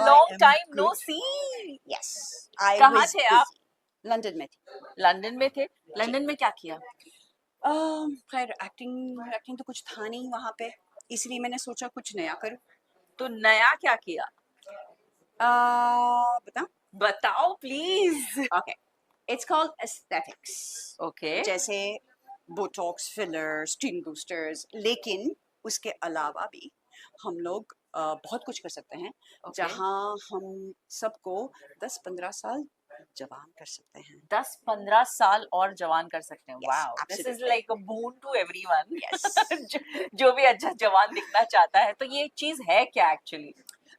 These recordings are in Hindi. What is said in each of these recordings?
long time no see. Yes, I कहाँ was थे आप? busy. लंदन में थी. लंदन में थे. लंदन में क्या किया? खैर एक्टिंग तो कुछ था नहीं वहाँ पे, इसलिए मैंने सोचा कुछ नया करूँ. तो नया क्या किया? बताओ. बताओ please. Okay, it's called aesthetics. Okay. जैसे बोटॉक्स, फिलर, स्किन बूस्टर्स, लेकिन उसके अलावा भी हम लोग बहुत कुछ कर सकते हैं. Okay. जहाँ हम सबको 10-15 साल जवान कर सकते हैं. 10-15 साल और जवान कर सकते हैं. Yes, wow, this is absolutely. Like a boon to everyone. Yes. जो भी अच्छा जवान दिखना चाहता है. तो ये चीज है क्या एक्चुअली?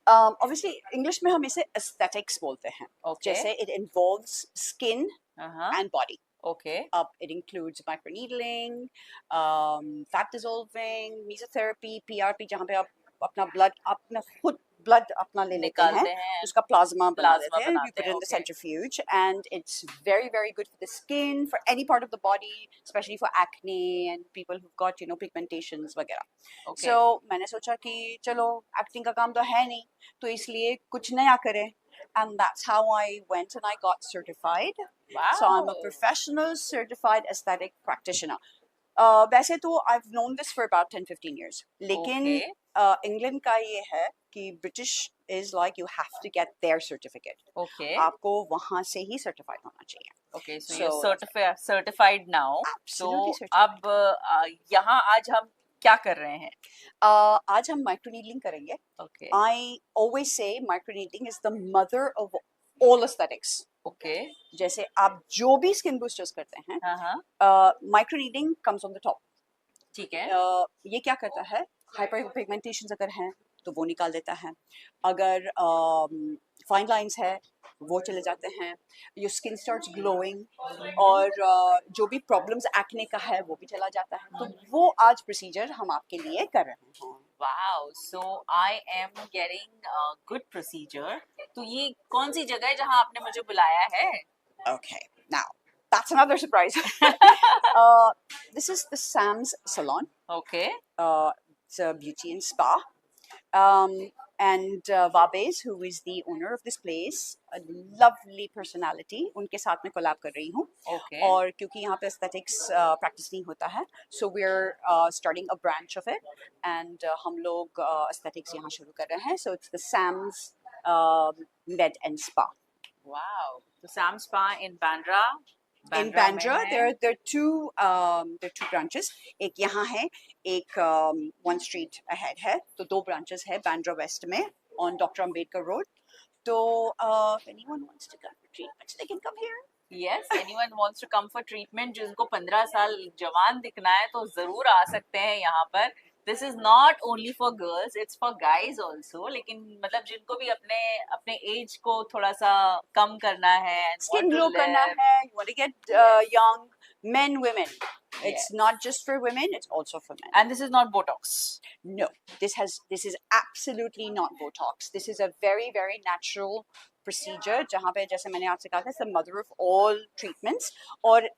Obviously इंग्लिश में हम इसे aesthetics बोलते हैं. Okay. जैसे it involves skin and body. Okay. It includes microneedling, fat dissolving, mesotherapy, PRP, जहाँ पे आप अपना खुद blood अपना ले लेते हैं, उसका plasma बना देते हैं, you put it in the centrifuge, and it's very, very good for the skin, for any part of the body, especially for acne and people who've got, pigmentations वगैरह. Okay. So मैंने सोचा कि चलो acting का काम तो है नहीं, तो इसलिए कुछ नया करें. And that's how I went and I got certified. Wow. So I'm a professional certified aesthetic practitioner. वैसे तो I've known this for about 10-15 years. लेकिन England का ये है कि British is like you have to get their certificate. Okay. आपको वहाँ से ही certified होना चाहिए. Okay, so you're certified now. Absolutely so certified. अब यहाँ आज हम क्या कर रहे हैं? आज हम microneedling करेंगे. Okay. I always say microneedling is the mother of all aesthetics. Okay. जैसे आप जो भी skin boosters करते हैं, microneedling comes on the top. ठीक है. ये क्या करता है? Hyperpigmentations अगर हैं तो वो निकाल देता है. अगर fine lines है वो चले जाते हैं. Your skin starts glowing और जो भी problems acne का है वो भी चला जाता है. तो वो आज procedure हम आपके लिए कर रहे हैं. Wow, so I am getting a good procedure. तो ये कौन सी जगह है जहाँ आपने मुझे बुलाया है? Okay, now that's another surprise. This is the Sam's Salon. Okay. It's a beauty and spa. And Vabez, who is the owner of this place, a lovely personality. उनके साथ में collab कर रही हूँ. Okay. और क्योंकि यहाँ पे aesthetics practice नहीं होता है, so we're starting a branch of it, and हम लोग aesthetics यहाँ शुरू कर रहे हैं. So it's the Sam's Med and Spa. Wow. So Sam's Spa in Bandra. In Bandra, there are two branches. एक यहाँ है, एक one street ahead है, तो दो branches है Bandra West में on Dr. Ambedkar Road. So if anyone wants to come for treatment, they can come here. Yes, anyone wants to come for treatment, जिनको 15 साल जवान दिखना है तो जरूर आ सकते हैं यहाँ पर. This is not only for girls, it's for guys also. लेकिन मतलब जिनको भी अपने एज को थोड़ा सा कम करना है, skin glow करना है, you want to get young, men, women. It's not just for women, it's also for men. And this is not Botox. No, this is absolutely not Botox. This is a very, very natural procedure. जहाँ पे जैसे मैंने आपसे कहा था, it's the mother of all treatments. और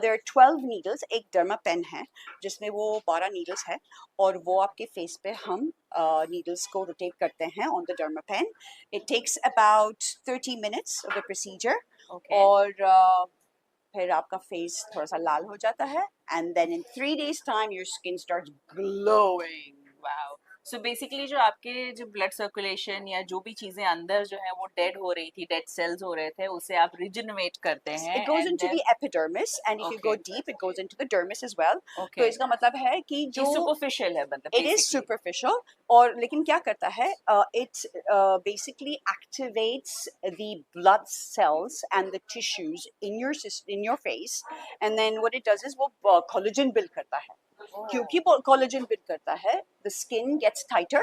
there are 12 needles. एक derma pen है, जिसमें वो 12 needles है, और वो आपके face पे हम needles को rotate करते हैं on the derma pen. It takes about 30 minutes of the procedure. Okay. और फिर आपका face थोड़ा सा लाल हो जाता है, and then in 3 days time your skin starts glowing. Wow. So basically जो आपके जो blood circulation या जो भी चीजें अंदर जो है वो dead हो रही थी, dead cells हो रहे थे, उसे आप regenerate करते हैं. It goes into the epidermis, and if you go deep, it goes into the dermis as well. Okay. तो इसका मतलब है कि जो superficial है मतलब. It is superficial. और लेकिन क्या करता है? It basically activates the blood cells and the tissues in your face, and then what it does is वो collagen build करता है. क्योंकि collagen build करता है, the skin gets tighter,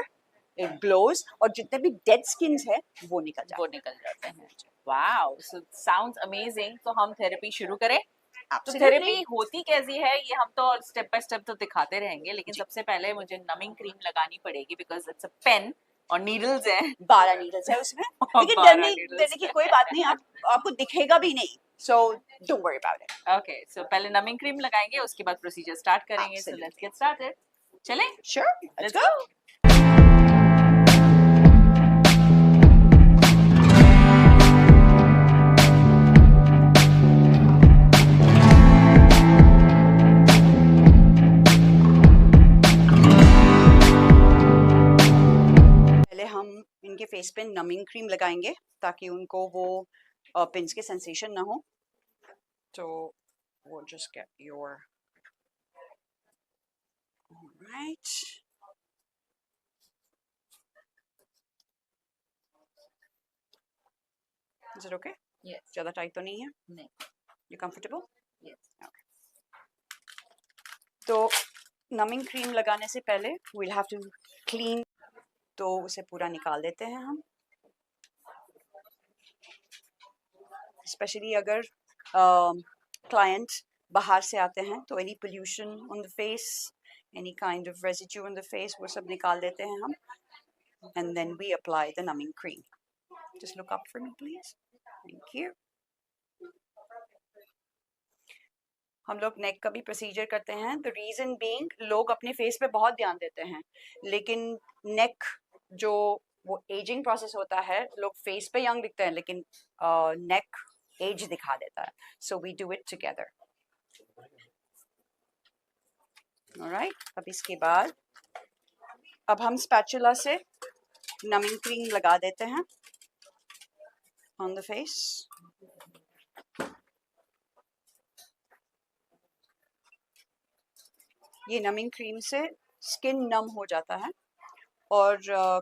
it glows, और जितने भी dead skins है वो निकल जाते हैं. Wow, so sounds amazing. तो हम therapy शुरू करें? तो Absolutely. थेरेपी होती कैसी है ये हम तो स्टेप बाय स्टेप तो दिखाते रहेंगे, लेकिन सबसे पहले मुझे नमिंग क्रीम लगानी पड़ेगी बिकॉज इट्स अ पेन और नीडल्स हैं. 12 नीडल्स है उसमें. लेकिन डरने की कोई बात नहीं, आपको दिखेगा भी नहीं. So don't worry about it. Okay, so पहले नमिंग क्रीम लगाएंगे, उसके बाद प्रोसीजर स्टार्ट करेंगे. So let's get started. चलें? Sure, let's go. फेस पे नमिंग क्रीम लगाएंगे ताकि उनको वो पिंस के सेंसेशन ना हो. तो we'll just get your, all right. Is it okay? Yes. ज़्यादा टाइट तो नहीं है? नहीं. You comfortable? Yes. Okay. तो नमिंग क्रीम लगाने से पहले we'll have to clean, तो उसे पूरा निकाल देते हैं हम. स्पेशली अगर क्लाइंट बाहर से आते हैं तो any pollution on the face, any kind of residue on the face, वो सब निकाल देते हैं हम. And then we apply the numbing cream. Just look up for me please. Thank you. हम लोग नेक का भी प्रोसीजर करते हैं. द रीज़न बीइंग, लोग अपने फेस पे बहुत ध्यान देते हैं, लेकिन नेक जो वो एजिंग प्रोसेस होता है, लोग फेस पे यंग दिखते हैं लेकिन नेक एज दिखा देता है. So we do it together. Alright. अब इसके बाद अब हम स्पैचुला से नमिंग क्रीम लगा देते हैं ऑन द फेस. ये नमिंग क्रीम से स्किन नम हो जाता है और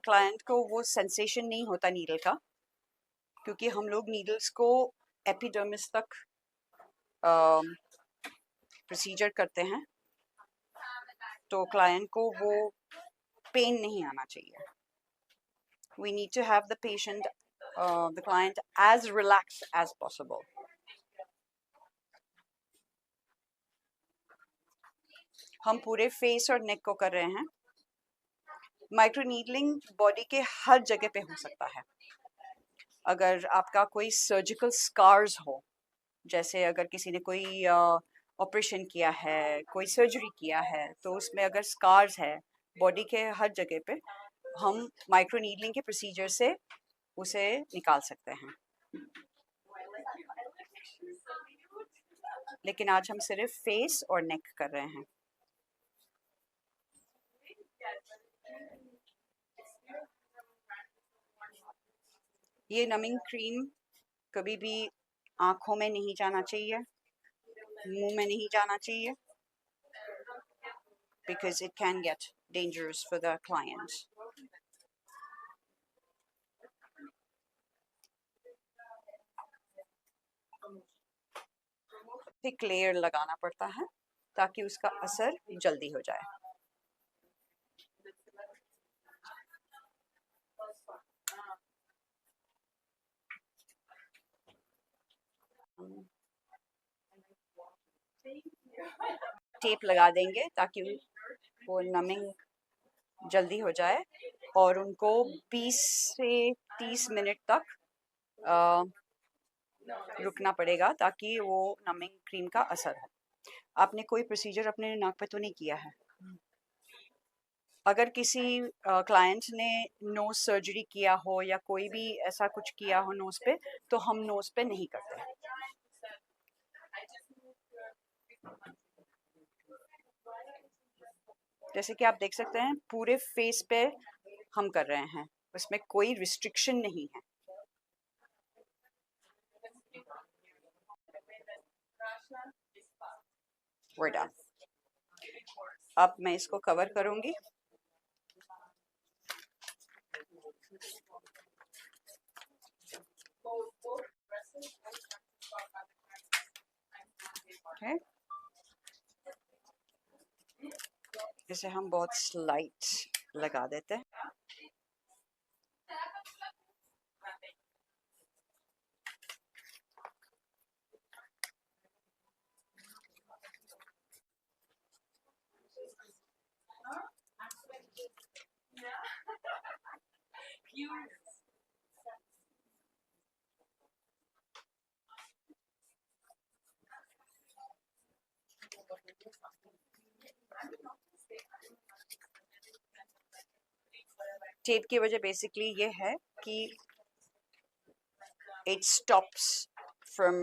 क्लाइंट को वो सेंसेशन नहीं होता नीडल का, क्योंकि हम लोग नीडल्स को एपिडर्मिस तक प्रोसीजर करते हैं, तो क्लाइंट को वो पेन नहीं आना चाहिए. We need to have the patient, the client as relax as possible. हम पूरे फेस और नेक को कर रहे हैं. माइक्रो नीडलिंग बॉडी के हर जगह पे हो सकता है. अगर आपका कोई सर्जिकल स्कार्स हो, जैसे अगर किसी ने कोई ऑपरेशन किया है, कोई सर्जरी किया है, तो उसमें अगर स्कार्स है बॉडी के हर जगह पे, हम माइक्रो नीडलिंग के प्रोसीजर से उसे निकाल सकते हैं. लेकिन आज हम सिर्फ फेस और नेक कर रहे हैं. ये नमिंग क्रीम कभी भी आँखों में नहीं जाना चाहिए, मुंह में नहीं जाना चाहिए, because it can get dangerous for the client. Thick layer लगाना पड़ता है ताकि उसका असर जल्दी हो जाए. टेप लगा देंगे ताकि वो नमिंग जल्दी हो जाए और उनको 20 से 30 मिनट तक रुकना पड़ेगा ताकि वो नमिंग क्रीम का असर हो. आपने कोई प्रोसीजर अपने नाक पे तो नहीं किया है? अगर किसी क्लाइंट ने नोज सर्जरी किया हो या कोई भी ऐसा कुछ किया हो नोज पे, तो हम नोज पे नहीं करते. जैसे कि आप देख सकते हैं पूरे फेस पे हम कर रहे हैं, उसमें कोई रिस्ट्रिक्शन नहीं है. We're done. अब मैं इसको कवर करूंगी. Okay. इसे हम बहुत स्लाइट लगा देते हैं. टेप की वजह बेसिकली ये है कि it stops from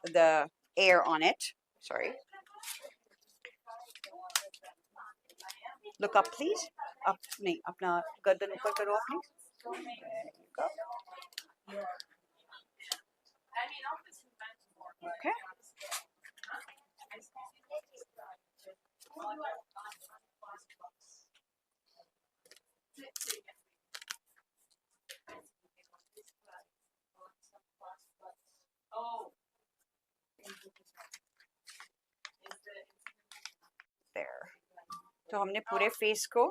the air on it. Sorry. Look up please. up नहीं, अपना गर्दन ऊपर करो please. Okay. There. तो हमने पूरे फेस को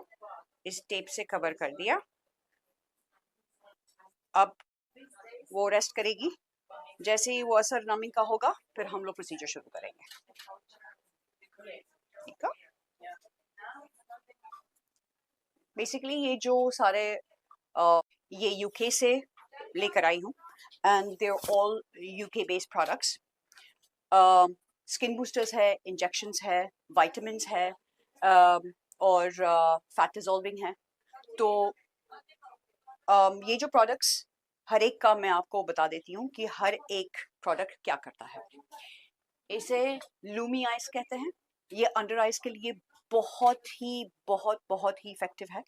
इस टेप से कवर कर दिया. अब वो रेस्ट करेगी. जैसे ही वो असर नमी का होगा फिर हम लोग प्रोसीजर शुरू करेंगे. ठीक है. बेसिकली ये जो सारे ये यूके से लेकर आई हूँ and they are all UK based products. Skin boosters है, इंजेक्शंस है, विटामिन्स है और फैट डिसॉल्विंग है. तो ये जो प्रोडक्ट्स हर एक का मैं आपको बता देती हूँ कि हर एक प्रोडक्ट क्या करता है. इसे लूमी आइज कहते हैं. ये अंडर आइज के लिए बहुत ही इफेक्टिव है.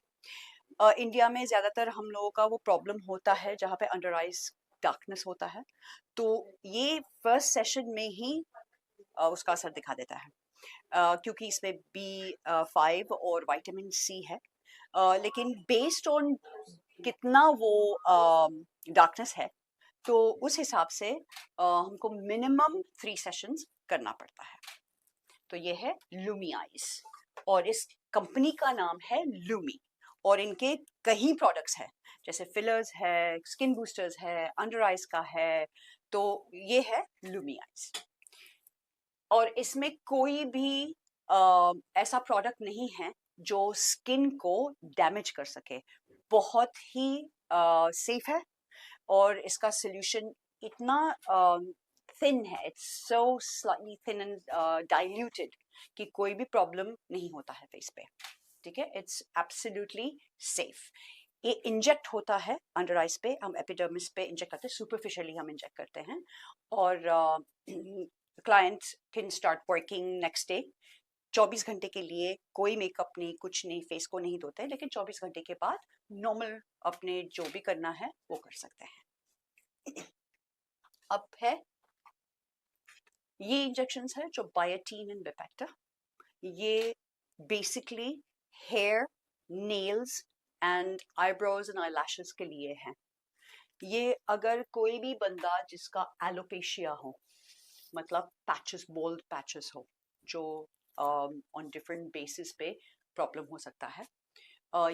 इंडिया में ज़्यादातर हम लोगों का वो प्रॉब्लम होता है जहाँ पे अंडर आइज डार्कनेस होता है. तो ये फर्स्ट सेशन में ही उसका असर दिखा देता है क्योंकि इसमें B5 और विटामिन C है. लेकिन बेस्ड ऑन कितना वो डार्कनेस है तो उस हिसाब से हमको मिनिमम 3 सेशंस करना पड़ता है. तो ये है लूमी आइज और इस कंपनी का नाम है लूमी और इनके कई प्रोडक्ट्स हैं जैसे फिलर्स है, स्किन बूस्टर्स है, अंडर आइज का है. तो ये है लूमी आइज और इसमें कोई भी ऐसा प्रोडक्ट नहीं है जो स्किन को डैमेज कर सके. बहुत ही सेफ है और इसका सोल्यूशन इतना थिन है. It's so slightly thin and diluted कि कोई भी प्रॉब्लम नहीं होता है फेस पे. ठीक है. It's absolutely safe. ये इंजेक्ट होता है अंडर आइज पे. हम एपिडर्मिस पे इंजेक्ट करते हैं, सुपरफिशियली हम इंजेक्ट करते हैं और client can start working next day. 24 घंटे के लिए कोई मेकअप नहीं, कुछ नहीं, फेस को नहीं धोते, लेकिन 24 घंटे के बाद नॉर्मल अपने जो भी करना है वो कर सकते हैं. अब है ये इंजेक्शंस है जो बायोटीन एंड बिपेक्टा. ये basically hair, nails and eyebrows and eyelashes के लिए हैं. ये अगर कोई भी बंदा जिसका एलोपेशिया हो, मतलब पैचेस, बोल्ड पैचेस हो, जो ऑन डिफरेंट बेसिस पे प्रॉब्लम हो सकता है,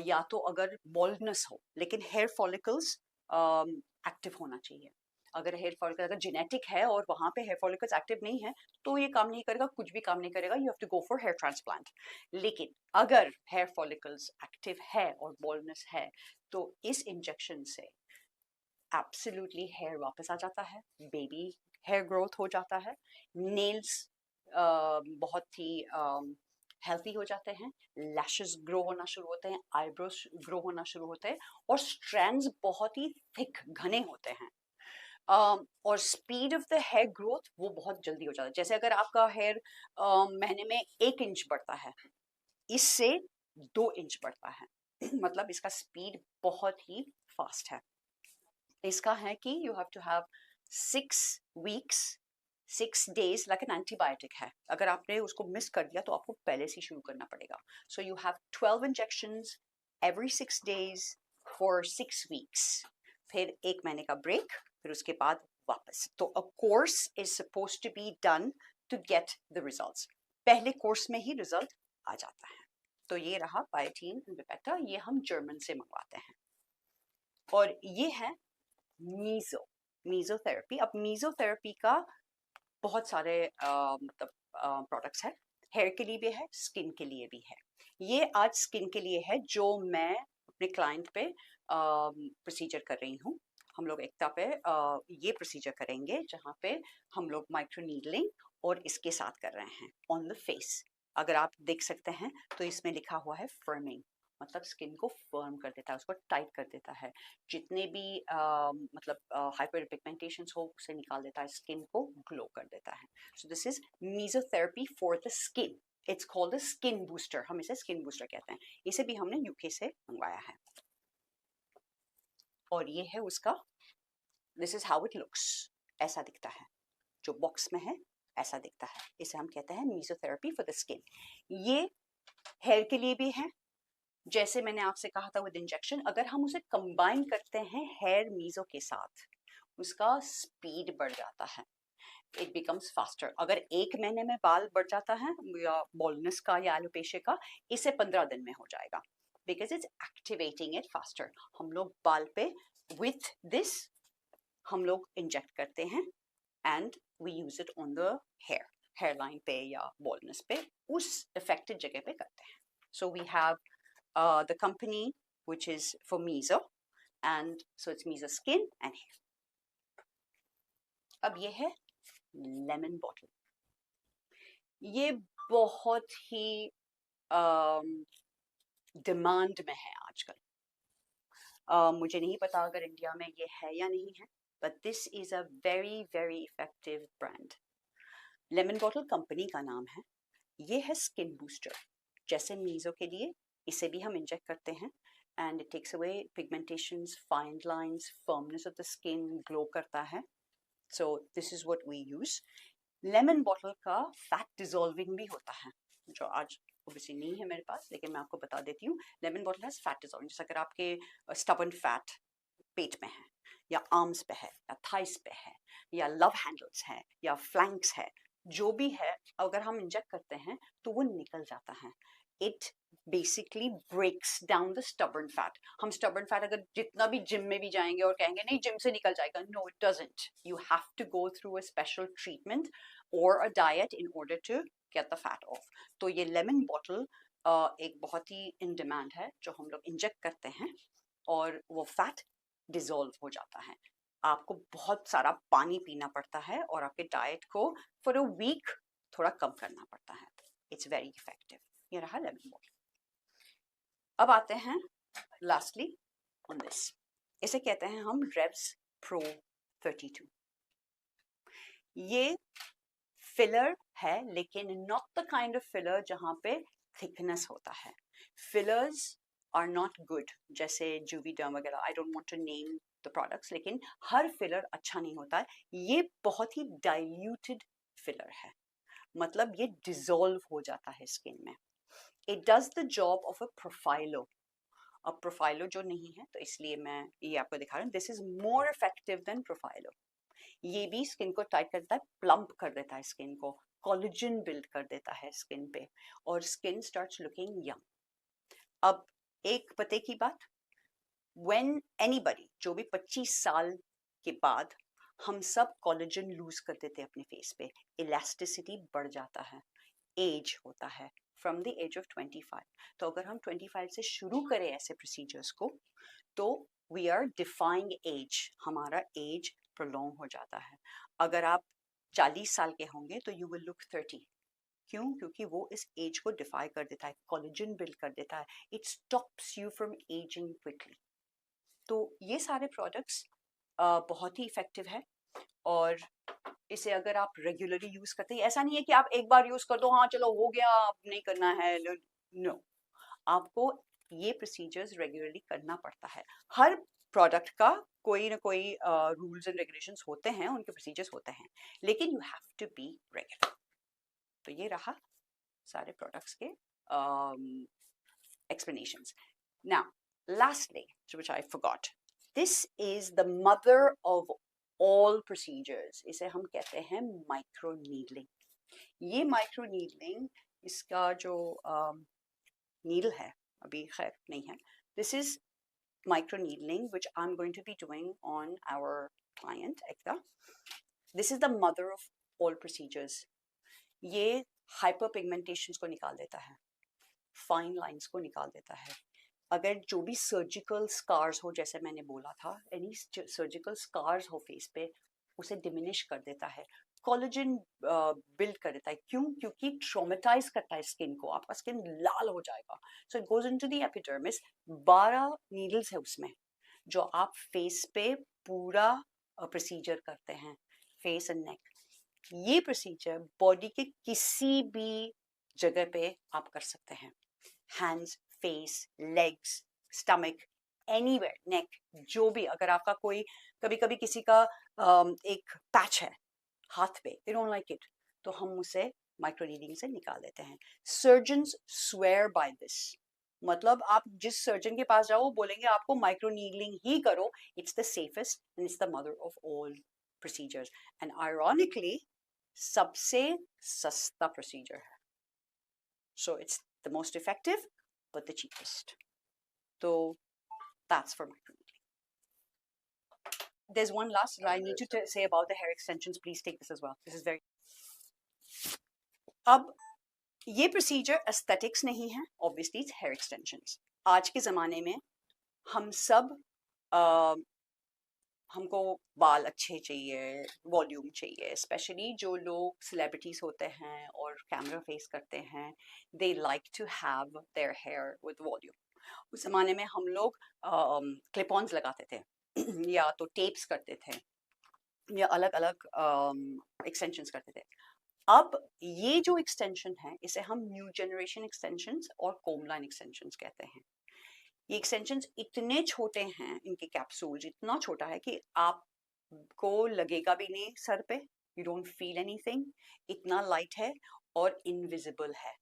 या तो अगर बॉल्डनेस हो लेकिन हेयर फॉलिकल्स एक्टिव होना चाहिए. अगर हेयर फॉलिकल अगर जेनेटिक है और वहाँ पे हेयर फॉलिकल्स एक्टिव नहीं है तो ये काम नहीं करेगा, कुछ भी काम नहीं करेगा. You have to go for hair transplant. लेकिन अगर हेयर फॉलिकल्स एक्टिव है और बॉल्डनेस है तो इस इंजेक्शन से एब्सोल्युटली हेयर वापस आ जाता है, बेबी हेयर ग्रोथ हो जाता है, नेल्स बहुत ही हेल्थी हो जाते हैं, लैशेस ग्रो होना शुरू होते हैं, आईब्रोज ग्रो होना शुरू होते हैं और स्ट्रैंड्स बहुत ही थिक घने होते हैं. और speed of the hair growth वो बहुत जल्दी हो जाता है. जैसे अगर आपका हेयर महीने में 1 इंच बढ़ता है, इससे 2 इंच बढ़ता है. मतलब इसका स्पीड बहुत ही फास्ट है. इसका है कि you have to have 6 weeks 6 days like an antibiotic है. अगर आपने उसको मिस कर दिया तो आपको पहले से शुरू करना पड़ेगा. So you have 12 injections every 6 days for 6 weeks. फिर 1 महीने का ब्रेक, फिर उसके बाद वापस. तो a course is supposed to be done to get the results. पहले कोर्स में ही रिजल्ट आ जाता है. तो ये रहा बायोटीन एंड बिपेक्टा. ये हम जर्मन से मंगवाते हैं. और ये है मीजोथेरेपी. अब मीजोथेरेपी का बहुत सारे मतलब प्रोडक्ट्स हैं. हेयर के लिए भी है, स्किन के लिए भी है. ये आज स्किन के लिए है जो मैं अपने क्लाइंट पे प्रोसीजर कर रही हूँ. हम लोग एकता पे ये प्रोसीजर करेंगे जहाँ पे हम लोग माइक्रो नीडलिंग और इसके साथ कर रहे हैं ऑन द फेस. अगर आप देख सकते हैं तो इसमें लिखा हुआ है फर्मिंग, मतलब स्किन को फर्म कर देता है, उसको टाइट कर देता है. जितने भी मतलब हाइपर पिगमेंटेशंस हो उसे निकाल देता है, स्किन को ग्लो कर देता है. So this is mesotherapy for the skin. It's called the skin booster. हम इसे स्किन बूस्टर कहते हैं. इसे भी हमने यूके से मंगवाया है. और ये है उसका, this is how it looks, ऐसा दिखता है, जो बॉक्स में है ऐसा दिखता है। इसे हम कहते हैं मीजोथेरेपी फॉर द स्किन। ये हेयर के लिए भी है, जैसे मैंने आपसे कहा था विद इंजेक्शन, अगर हम उसे कंबाइन करते हैं हेयर मीजो के साथ, उसका स्पीड बढ़ जाता है, इट बिकम्स फास्टर। अगर 1 महीने में बाल बढ़ जाता है या बॉल्डनेस का या एलोपेशिया का, इसे 15 दिन में हो जाएगा, because it's activating it faster. हम लोग बाल पे विथ दिस हम लोग इंजेक्ट करते हैं and we use it on the hair line पे या बॉल्डनेस पे, उस इफेक्टेड जगह पे करते हैं। So we have the company which is for meso, and so it's meso skin and hair. अब ये है लेमन बॉटल। ये बहुत ही डिमांड में है आजकल। मुझे नहीं पता अगर इंडिया में ये है या नहीं है, but this is a very very effective brand. Lemon bottle company का नाम है। ये है स्किन बूस्टर, जैसे मीजो के लिए इसे भी हम इंजेक्ट करते हैं and it takes away pigmentations, fine lines, firmness of the skin, glow करता है। So this is what we use. Lemon bottle का फैट डिजोल्विंग भी होता है, जो आज ऑब्वियसली नहीं है मेरे पास, लेकिन मैं आपको बता देती हूँ। Lemon bottle has fat dissolving, जैसे अगर आपके स्टबर्न फैट पेट में है या आर्म्स पे है या थाइस पे है या लव हैंडल्स है या फ्लैंक्स है, जो भी है, अगर हम इंजेक्ट करते हैं तो वो निकल जाता है। It basically breaks down the stubborn fat. हम स्टबर्न फैट अगर जितना भी जिम में भी जाएंगे और कहेंगे नहीं जिम से निकल जाएगा, no it doesn't. You have to go through a special treatment और a diet in order to get the fat off. तो ये लेमन बॉटल एक बहुत ही इन डिमांड है, जो हम लोग इंजेक्ट करते हैं और वो फैट डिजोल्व हो जाता है। आपको बहुत सारा पानी पीना पड़ता है और आपके डाइट को फॉर अ वीक थोड़ा कम करना पड़ता है। It's very effective. ये रहा लेमन बॉटल। अब आते हैं लास्टली ऑन दिस, इसे कहते हैं हम रेव्स प्रो 32। ये फिलर है, लेकिन not the kind of filler जहां पे थिकनेस होता है। फिलर्स आर नॉट गुड, जैसे जूवीडर्म वगैरह, I don't want to name the products, लेकिन हर फिलर अच्छा नहीं होता है। ये बहुत ही डाइल्यूटेड फिलर है, मतलब ये डिसॉल्व हो जाता है स्किन में। It does the job of a Profhilo. अब प्रोफाइलो जो नहीं है, तो इसलिए मैं ये आपको दिखा रहा हूँ। This is more effective than Profhilo. ये भी स्किन को टाइट करता है, प्लम्प कर देता है स्किन को, कोलेजन बिल्ड कर देता है स्किन पे, और स्किन स्टार्ट्स लुकिंग यंग। अब एक पते की बात, व्हेन एनीबडी, जो भी 25 साल के बाद, हम सब कोलेजन लूज कर देते हैं अपने फेस पे, इलास्टिसिटी बढ़ जाता है, एज होता है फ्रॉम द एज ऑफ 25। तो अगर हम 25 से शुरू करें ऐसे प्रोसीजर्स को, तो वी आर डिफाइंग एज, हमारा एज प्रोलॉन्ग हो जाता है। अगर आप 40 साल के होंगे तो यू विल लुक 30। क्यों? क्योंकि वो इस एज को डिफाई कर देता है, कोलेजन बिल्ड कर देता है, it stops you from ageing quickly. तो ये सारे प्रोडक्ट्स बहुत ही इफेक्टिव है, और इसे अगर आप रेगुलरली यूज करते हैं, ऐसा नहीं है कि आप एक बार यूज कर दो, हाँ चलो हो गया, अब नहीं करना है, नो, आपको ये प्रोसीजर्स रेगुलरली करना पड़ता है। हर प्रोडक्ट का कोई ना कोई रूल्स एंड रेगुलेशंस होते हैं, उनके प्रोसीजर्स होते हैं, लेकिन you have to be regular. तो ये रहा सारे प्रोडक्ट्स के explanations. Now, lastly, which I forgot, this is the mother of all procedures. इसे हम कहते हैं माइक्रो नीडलिंग। ये माइक्रो नीडलिंग, इसका जो नीडल है, अभी खैर नहीं है, this is micro needling which I'm going to be doing on our client Ekta. This is the mother of all procedures. ये hyperpigmentations को निकाल देता है, फाइन लाइंस को निकाल देता है। अगर जो भी सर्जिकल स्कार्स हो, जैसे मैंने बोला था, एनी सर्जिकल स्कार्स हो फेस पे, उसे डिमिनिश कर देता है, कोलेजन बिल्ड कर देता है। क्यों? क्योंकि ट्रॉमेटाइज करता है स्किन को, आपका स्किन लाल हो जाएगा। So it goes into the epidermis. 12 needles है उसमें, जो आप फेस पे पूरा प्रोसीजर करते हैं, फेस एंड नेक। ये प्रोसीजर बॉडी के किसी भी जगह पे आप कर सकते हैं, hands, face, legs, stomach, anywhere, neck, जो भी, अगर आपका कोई कभी कभी किसी का एक पैच है हाथ पे, दे डोंट लाइक इट, तो हम उसे माइक्रो नीडलिंग से निकाल देते हैं. Surgeons swear by this. मतलब आप जिस सर्जन के पास जाओ वो बोलेंगे आपको माइक्रो नीडलिंग ही करो. It's the safest and it's the mother of all procedures. And ironically सबसे सस्ता प्रोसीजर है. So it's the most effective but the cheapest. So that's for microneedling. There's one last that I need to say about the hair extensions. Please take this as well. This is very. अब ये प्रोसीजर एस्थेटिक्स नहीं है, ऑब्वियसली इट्स हेयर एक्सटेंशंस. आज के ज़माने में हम सब हमको बाल अच्छे चाहिए, वॉल्यूम चाहिए, स्पेशली जो लोग सेलिब्रिटीज होते हैं और कैमरा फेस करते हैं, they like to have their hair with volume. उस ज़माने में हम लोग क्लिप ऑन्स लगाते थे या तो टेप्स करते थे या अलग अलग एक्सटेंशंस करते थे. अब ये जो एक्सटेंशन है इसे हम न्यू जनरेशन एक्सटेंशंस और कोमलाइन एक्सटेंशंस कहते हैं. ये एक्सटेंशंस इतने छोटे हैं, इनके कैप्सूल्स इतना छोटा है कि आपको लगेगा भी नहीं सर पे, यू डोंट फील एनीथिंग. इतना लाइट है और इनविजिबल है.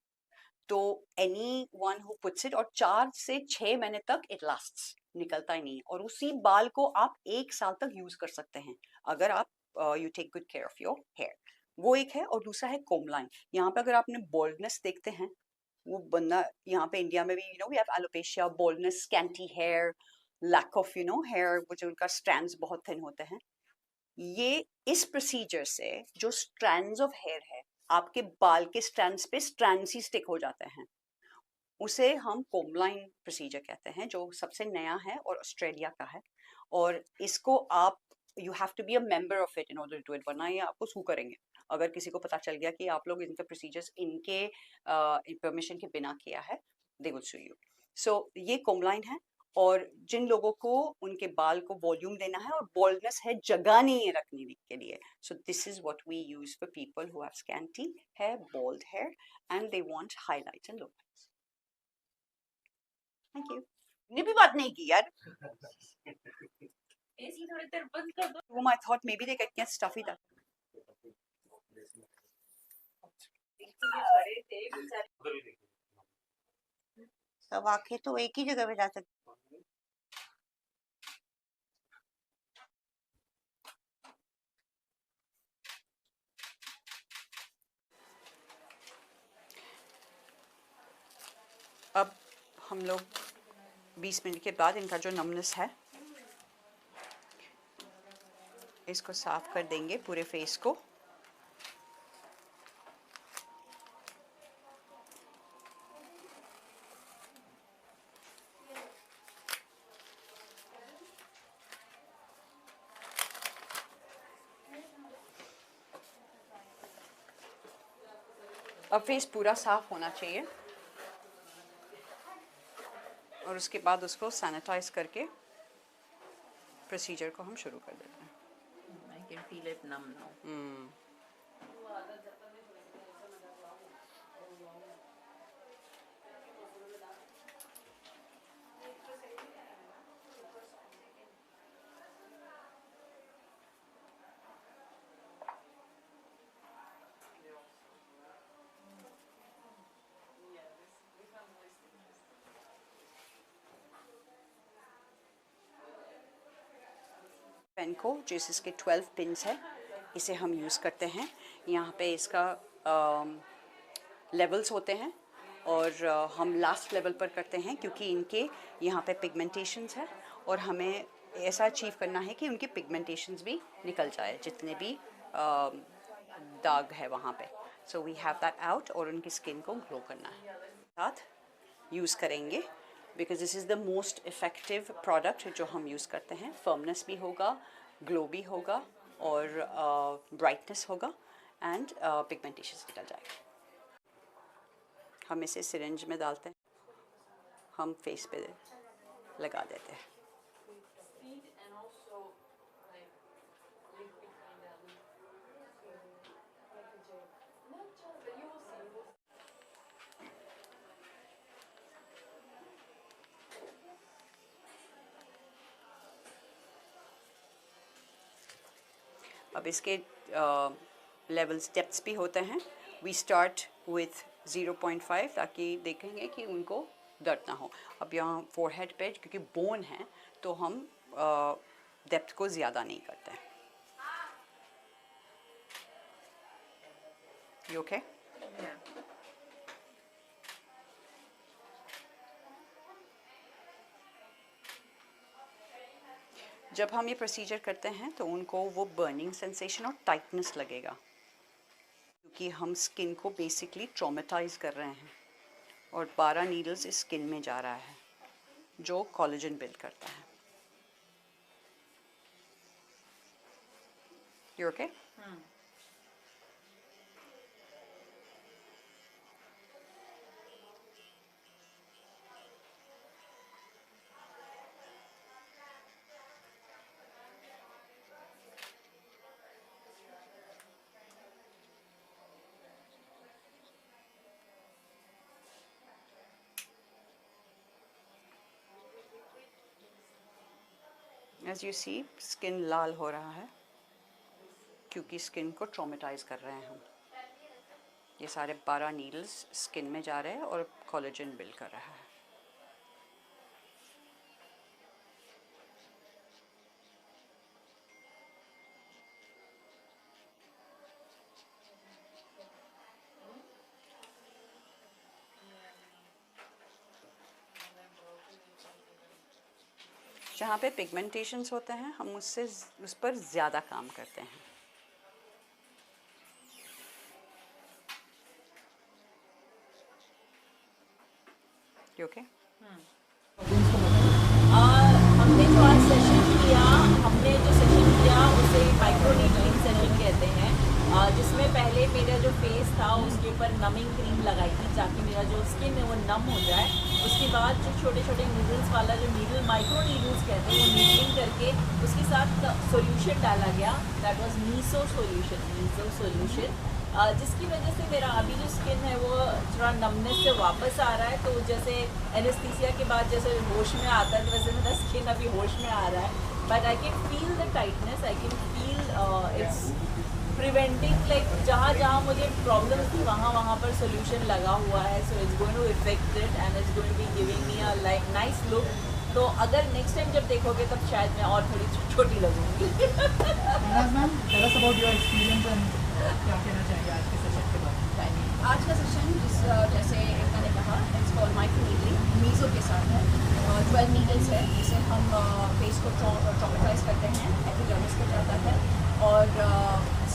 तो any one who puts it, और 4 से 6 महीने तक इट लास्ट्स, निकलता ही नहीं. और उसी बाल को आप 1 साल तक यूज कर सकते हैं अगर आप you take good care of your hair. वो एक है. और दूसरा है कोमलाइन. यहाँ पे अगर आपने बोल्डनेस देखते हैं, वो बंदा यहाँ पे इंडिया में भी, you know, we have alopecia, baldness, scanty hair, lack of, you know, hair, वो जो उनका स्ट्रैंड्स बहुत थिन होते हैं. ये इस प्रोसीजर से जो स्ट्रैंड्स ऑफ हेयर है, आपके बाल के स्ट्रैंड्स पे स्ट्रैंड्स ही स्टिक हो जाते हैं, उसे हम कोमलाइन प्रोसीजर कहते हैं, जो सबसे नया है और ऑस्ट्रेलिया का है. और इसको आप, you have to be a member of it in order to it, वरना ये आपको सू करेंगे. अगर किसी को पता चल गया कि आप लोग इनके प्रोसीजर्स इनके परमिशन के बिना किया है, दे विल सू यू. सो ये कोमलाइन है. और जिन लोगों को उनके बाल को वॉल्यूम देना है और बोल्डनेस है, जगह नहीं है रखने के लिए, so this is what we use for people who have scanty hair, bald hair, and they want highlights and lowlights. Thank you. ने भी बात नहीं की यार. एसी थोड़ी देर बंद कर दो. Whom I thought maybe they get stuffy that. खड़े थे बेचारे. सब आंखें तो एक ही जगह पे जा सकती. अब हम लोग 20 मिनट के बाद इनका जो नमनेस है इसको साफ कर देंगे पूरे फेस को. अब फेस पूरा साफ होना चाहिए और उसके बाद उसको सैनिटाइज करके प्रोसीजर को हम शुरू कर देते हैं. I can feel it numb now. Pain को, जो इसके 12 पिन्स है, इसे हम यूज़ करते हैं. यहाँ पे इसका लेवल्स होते हैं और हम लास्ट लेवल पर करते हैं क्योंकि इनके यहाँ पे पिगमेंटेशंस है और हमें ऐसा अचीव करना है कि उनके पिगमेंटेशंस भी निकल जाए, जितने भी दाग है वहाँ पे. So we have that out और उनकी स्किन को ग्लो करना है. साथ यूज़ करेंगे because this is the most effective product जो हम यूज़ करते हैं. फर्मनेस भी होगा, ग्लो भी होगा और ब्राइटनेस होगा एंड पिगमेंटेशन निकल जाएगा. हम इसे सिरिंज में डालते हैं, हम फेस पे लगा देते हैं. अब इसके लेवल्स डेप्थ्स भी होते हैं. वी स्टार्ट विथ 0.5 ताकि देखेंगे कि उनको दर्द ना हो. अब यहाँ फोरहेड पे क्योंकि बोन है तो हम डेप्थ को ज़्यादा नहीं करते हैं. You okay? जब हम ये प्रोसीजर करते हैं तो उनको वो बर्निंग सेंसेशन और टाइटनेस लगेगा क्योंकि हम स्किन को बेसिकली ट्रॉमेटाइज कर रहे हैं और 12 नीडल्स इस स्किन में जा रहा है जो कोलेजन बिल्ड करता है. You okay? As you see, skin लाल हो रहा है क्योंकि स्किन को ट्रॉमेटाइज कर रहे हैं हम. ये सारे 12 नीडल्स स्किन में जा रहे हैं और कोलेजन बिल्ड कर रहा है. जहाँ पे पिगमेंटेशंस होते हैं हम उस पर ज़्यादा काम करते हैं. You okay? हमने जो आज सेशन किया उसे माइक्रोनीडलिंग सेशन कहते हैं, जिसमें पहले मेरा जो फेस था उसके ऊपर नमिंग क्रीम लगाई थी ताकि मेरा जो स्किन है वो नम हो जाए. उसके बाद जो छोटे छोटे नीडल्स वाला जो नीडल माइक्रो नीडल्स कहते हैं वो नीडलिंग करके उसके साथ सॉल्यूशन डाला गया. दैट वाज मीसो सॉल्यूशन जिसकी वजह से मेरा अभी जो स्किन है वो थोड़ा नमनेस से वापस आ रहा है. तो जैसे एनेस्थीसिया के बाद जैसे होश में आता है वैसे मेरा स्किन अभी होश में आ रहा है. But I can feel the tightness, I can feel it's preventing like जहाँ मुझे प्रॉब्लम थी वहाँ पर सोल्यूशन लगा हुआ है. So it's going to effect it and it's going to be giving me a like nice look. तो अगर नेक्स्ट टाइम जब देखोगे तब शायद मैं और थोड़ी छोटी लगूंगी. Ma'am, tell us about your experience and क्या कहना चाहिए आज के सेशन के बारे में. आज का सेशन जैसे मैंने कहा इट्स फॉर माइक्रोनीडलिंग मीज़ो के साथ है. 12 नीडल्स है जिसे हम फेस को ट्रॉमेटाइज करते हैं. एपिडर्मिस पे जाता है और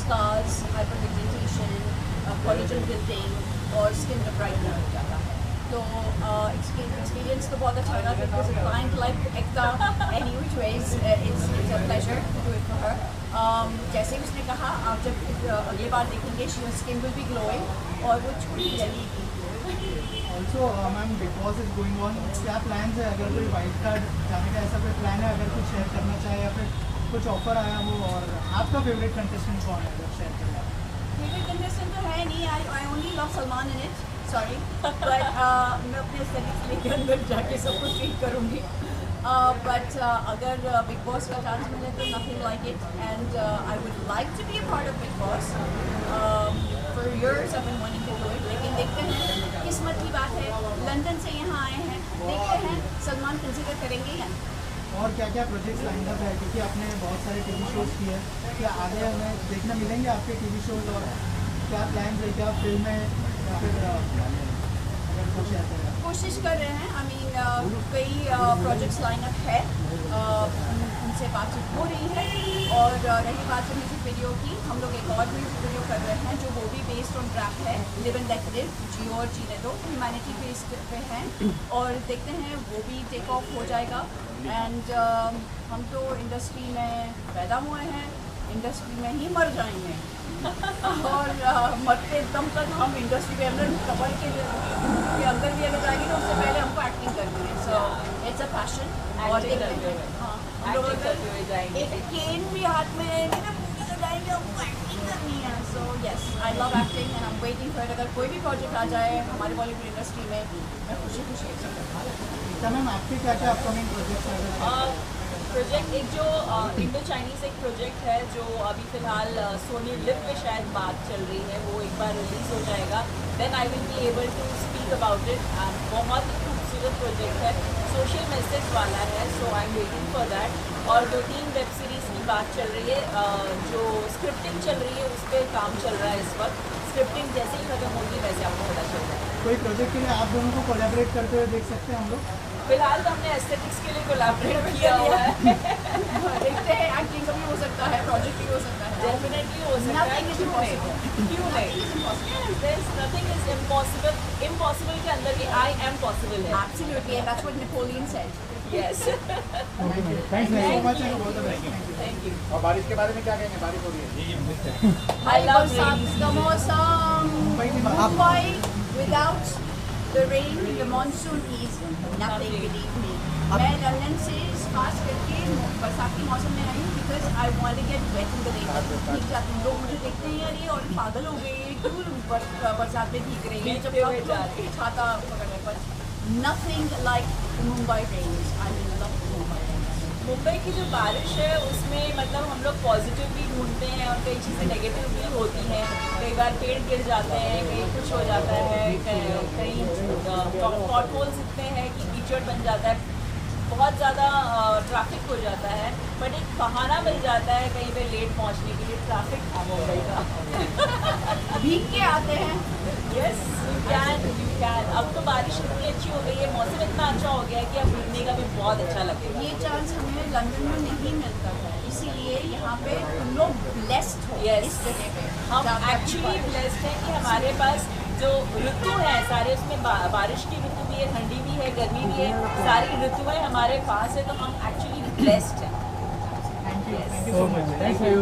स्कार्स, हाइपरपिगमेंटेशन, कोलेजन बिल्डिंग और स्किन का ब्राइटनिंग हो जाता है. तो एक्सपीरियंस तो बहुत अच्छा लगा because client like Ekta any which ways it's a pleasure to do it for her. जैसे ही उसने कहा आप जब अगली बार देखेंगे your skin will be glowing और वो छुट्टी जलेगी. Also ma'am, Bigg Boss is going on, क्या प्लान है? अगर कोई वाइल्ड कार्ड जाने का ऐसा कोई प्लान है, अगर कुछ शेयर करना चाहे या फिर कुछ ऑफर आया हो, और आपका फेवरेट कंटेस्टेंट कौन है अगर शेयर करना? फेवरेट कंटेस्टेंट तो है नहीं. I only love Salman in it. Sorry but मैं अपने एस्थेटिक्स लेके अंदर जाके सबको ट्रीट करूँगी. बट अगर बिग बॉस का चांस मिले तो nothing like it and I would like to be a part of Big Boss. For years I been wanting to do it. लेकिन देखते हैं, किस्मत की बात है, लंदन से यहाँ आए हैं, देखते हैं सलमान कंसिडर करेंगे या नहीं. और क्या क्या प्रोजेक्ट्स लाइन अप है, क्योंकि आपने बहुत सारे टीवी शोज़ किए हैं, क्या आगे हमें देखने मिलेंगे आपके टीवी शोज़, और क्या प्लान है, क्या फिल्म है, या फिर अगर कुछ ऐसा है? कोशिश कर रहे हैं. आई मीन कई प्रोजेक्ट्स लाइन अप है, उनसे बातचीत हो रही है. और रही बात है म्यूजिक वीडियो की, हम लोग एक और म्यूजिक वीडियो कर रहे हैं जो वो भी बेस्ड ऑन रैप है. लिव एंड लेट लिव, जियो और जीने दो, ह्यूमैनिटी बेस्ड पे हैं. और देखते हैं वो भी टेक ऑफ हो जाएगा. एंड हम तो इंडस्ट्री में पैदा हुए हैं, इंडस्ट्री में ही मर जाएंगे. और मरते दम तक हम इंडस्ट्री के अंदर कवर के अंदर भी अगर जाएंगे तो उससे पहले हमको एक्टिंग करनी है. So it's a passion. और एक केन भी हाथ में रहेंगे ना, मूवी तो जाएंगे, हमको एक्टिंग करनी है. So yes, I love acting and I am waiting for. अगर कोई भी प्रोजेक्ट आ जाए हमारे बॉलीवुड इंडस्ट्री में, मैं खुशी खुशी एक्सेप्ट करूँगा. मैम, आपके क्या क्या अपकमिंग प्रोजेक्ट्स हैं? प्रोजेक्ट एक जो इंडो चाइनीज एक प्रोजेक्ट है जो अभी फिलहाल सोनी लिव पे शायद बात चल रही है, वो एक बार रिलीज हो जाएगा, then I will be able to speak about it. बहुत ही खूबसूरत प्रोजेक्ट है, सोशल मैसेज वाला है, so I am waiting for that. और 2-3 वेब सीरीज़ की बात चल रही है, जो स्क्रिप्टिंग चल रही है उस पर काम चल रहा है इस वक्त। स्क्रिप्टिंग जैसे ही खत्म होगी वैसे आपको पता चल जाएगा। कोई प्रोजेक्ट के लिए आप दोनों को कोलैबोरेट करते हुए देख सकते हैं हम लोग? फिलहाल तो हमने एस्थेटिक्स के लिए कोलैबोरेट किया हुआ है। देखते हैं, एक्टिंग का भी हो सकता है, प्रोजेक्ट भी हो सकता है, डेफिनेटली हो सकता है। क्यों नहीं? Nothing is impossible. इम्पॉसिबल के अंदर भी आई एम पॉसिबल है। Absolutely, and that's what Napoleon said. Yes. Thanks so much and all the best. Thank you. और बारिश के बारे में क्या कहेंगे? बारिश हो रही है। I love बरसात rainy का मौसम, Mumbai without the rain, the monsoon is nothing, believe me. मैं लंदन से खास करके बरसात के मौसम में आई हूँ because I want to get wet in the rain. भीग जाती हूँ, लोग मुझे देखते हैं यार ये और पागल हो गए, क्यों बरसात में भीग रही है, जब भीगते हुए आप जा लोग छाता पकड़ने पर। Nothing like Mumbai rains. I love Mumbai rains. Mumbai की जो बारिश है उसमें मतलब हम लोग पॉजिटिव भी ढूंढते हैं और कई चीज़ें नेगेटिव भी होती हैं। कई बार पेड़ गिर जाते हैं, कहीं कुछ हो जाता है, कहीं पॉट होल्स इतने हैं कि कीचड़ बन जाता है, बहुत ज़्यादा ट्रैफिक हो जाता है, बट एक बहाना मिल जाता है कहीं पे लेट पहुंचने के लिए। ट्रैफिक मुंबई का भीग के आते हैं। Yes you can. अब तो बारिश इतनी अच्छी हो गई है, मौसम इतना अच्छा हो गया है कि अब घूमने का भी बहुत अच्छा लगेगा। ये चांस हमें लंदन में नहीं मिलता था, इसीलिए यहाँ पे तुम लोग ब्लेस्ड हो। Yes. इस जगह पे हम जहाँ पे एक्चुअली बारिश- ब्लेस्ड हैं कि हमारे पास जो ऋतु है सारे, उसमें बारिश की ऋतु भी है, ठंडी भी है, गर्मी भी है, सारी ऋतुएं हमारे पास है, तो हम एक्चुअली ब्लेस्ड हैं। Thank you so much. Thank you.